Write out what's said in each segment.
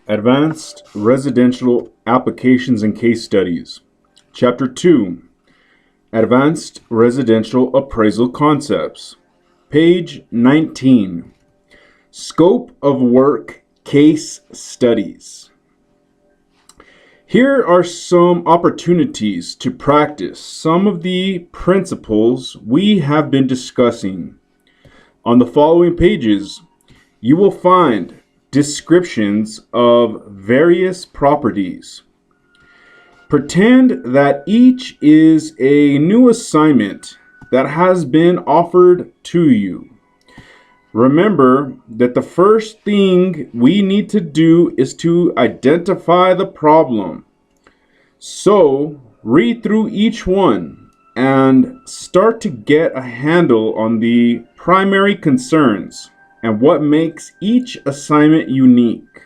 Advanced Residential Applications and Case Studies. Chapter 2, Advanced Residential Appraisal Concepts. Page 19, Scope of Work Case Studies. Here are some opportunities to practice some of the principles we have been discussing. On the following pages, you will find descriptions of various properties. Pretend that each is a new assignment that has been offered to you. Remember that the first thing we need to do is to identify the problem. So, read through each one and start to get a handle on the primary concerns and what makes each assignment unique.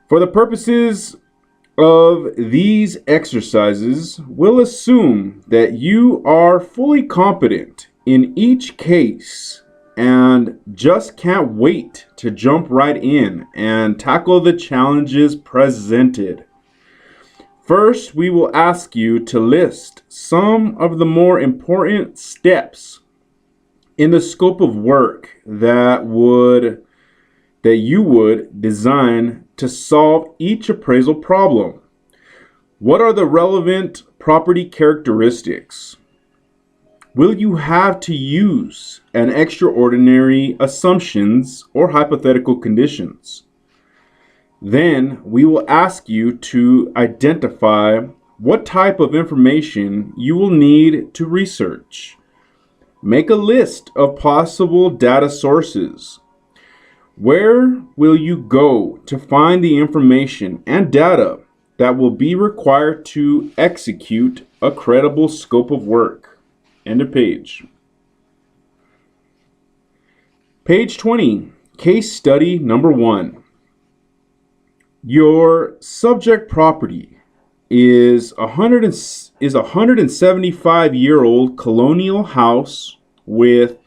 For the purposes of these exercises, we'll assume that you are fully competent in each case and just can't wait to jump right in and tackle the challenges presented. First, we will ask you to list some of the more important steps in the scope of work that you would design to solve each appraisal problem. What are the relevant property characteristics? Will you have to use an extraordinary assumptions or hypothetical conditions? Then we will ask you to identify what type of information you will need to research. Make a list of possible data sources. Where will you go to find the information and data that will be required to execute a credible scope of work? End of page. Page 20, case study number 1. Your subject property is a 175-year-old colonial house with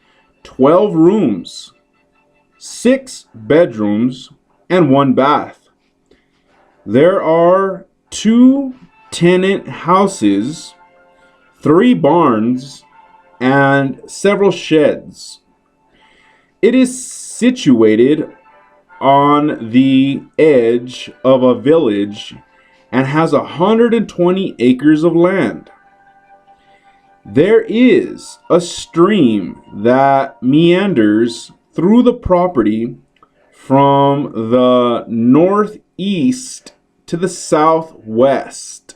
12 rooms, 6 bedrooms, and 1 bath. There are 2 tenant houses, 3 barns, and several sheds. It is situated on the edge of a village and has 120 acres of land. There is a stream that meanders through the property from the northeast to the southwest.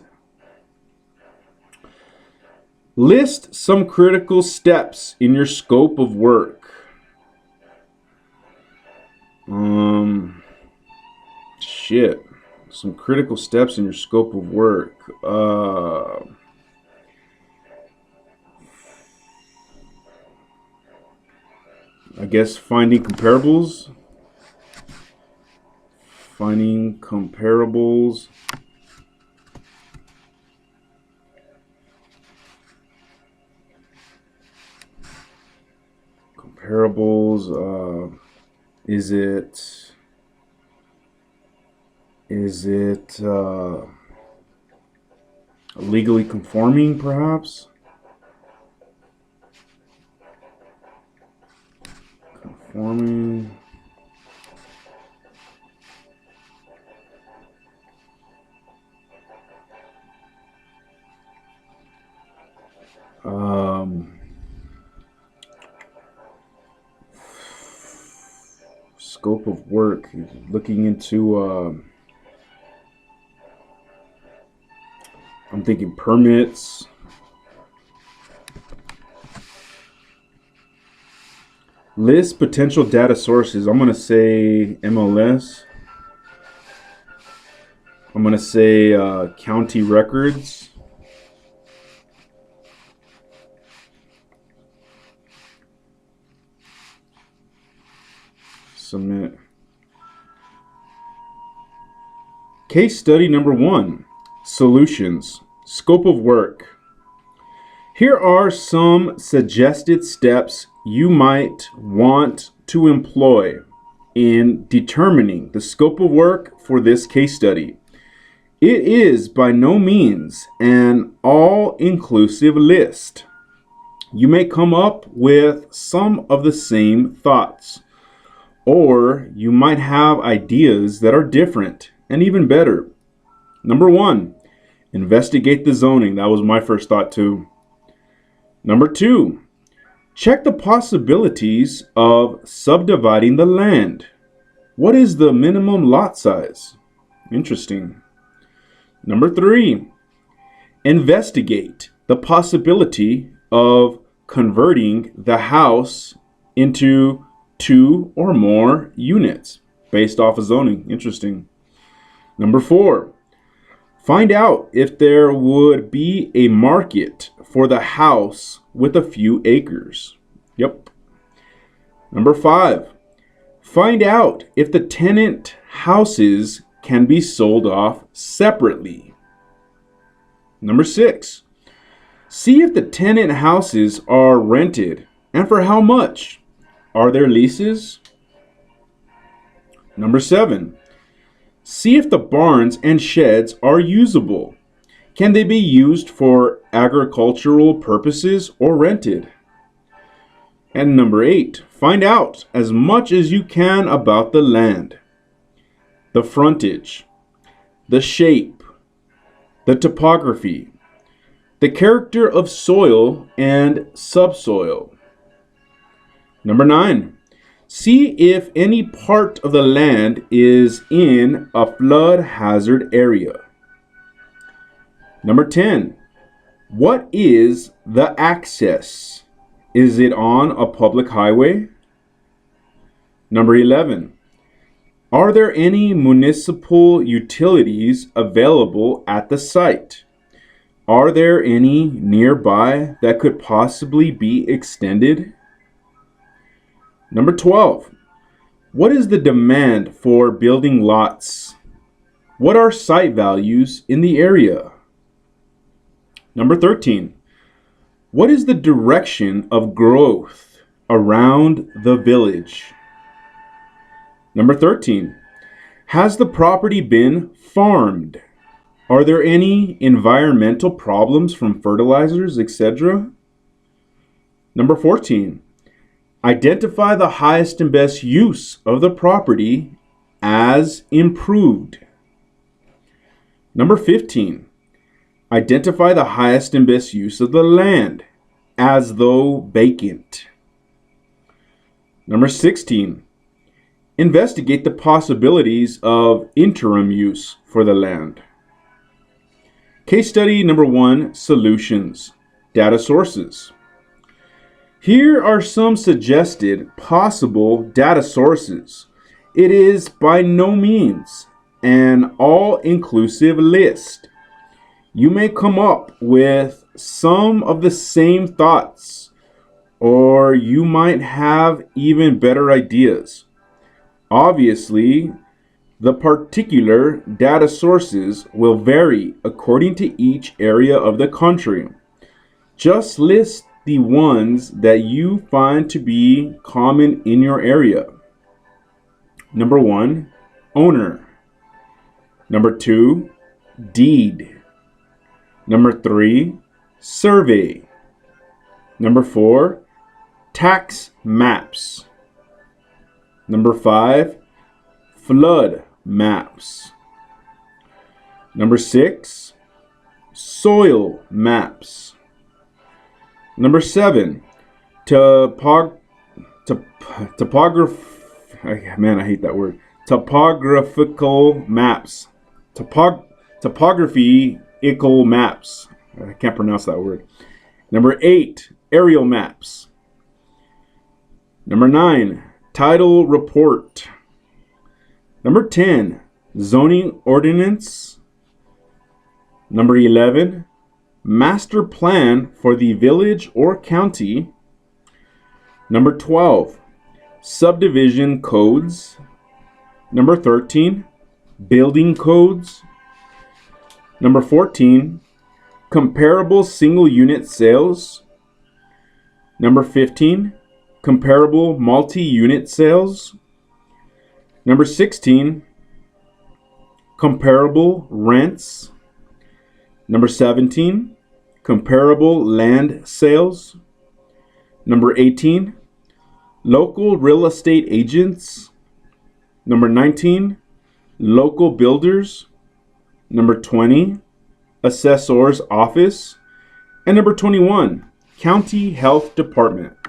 List some critical steps in your scope of work. Some critical steps in your scope of work. I guess finding comparables. Is it legally conforming, perhaps? Conforming. Scope of work, looking into I'm thinking permits. List potential data sources. I'm going to say MLS. I'm going to say county records. Submit. Case study number 1. Solutions. Scope of work. Here are some suggested steps you might want to employ in determining the scope of work for this case study. It is by no means an all-inclusive list. You may come up with some of the same thoughts, or you might have ideas that are different and even better. Number 1, investigate the zoning. That was my first thought too. Number 2, check the possibilities of subdividing the land. What is the minimum lot size? Interesting. Number 3, investigate the possibility of converting the house into 2 or more units based off of zoning. Interesting. Number 4, find out if there would be a market for the house with a few acres. Yep. Number 5, find out if the tenant houses can be sold off separately. Number 6, see if the tenant houses are rented and for how much. Are there leases? Number 7, see if the barns and sheds are usable. Can they be used for agricultural purposes or rented? And number 8, find out as much as you can about the land, the frontage, the shape, the topography, the character of soil and subsoil. Number 9, see if any part of the land is in a flood hazard area. Number 10, what is the access? Is it on a public highway? Number 11, are there any municipal utilities available at the site? Are there any nearby that could possibly be extended? Number 12, what is the demand for building lots? What are site values in the area? Number 13, what is the direction of growth around the village? Number 13, has the property been farmed? Are there any environmental problems from fertilizers, etc.? Number 14, identify the highest and best use of the property as improved. Number 15, identify the highest and best use of the land as though vacant. Number 16, investigate the possibilities of interim use for the land. Case study number 1, solutions, data sources. Here are some suggested possible data sources. It is by no means an all-inclusive list. You may come up with some of the same thoughts, or you might have even better ideas. Obviously, the particular data sources will vary according to each area of the country. Just list the ones that you find to be common in your area. Number 1, owner. Number 2, deed. Number 3, survey. Number 4, tax maps. Number 5, flood maps. Number 6, soil maps. Number 7, topographical maps. Topographical maps. I can't pronounce that word. Number 8, aerial maps. Number 9, title report. Number 10, zoning ordinance. Number 11, master plan for the village or county. Number 12, subdivision codes. Number 13, building codes. Number 14, comparable single unit sales. Number 15, comparable multi-unit sales. Number 16, comparable rents. Number 17, comparable land sales. Number 18, local real estate agents. Number 19, local builders. Number 20, assessor's office. And number 21, county health department.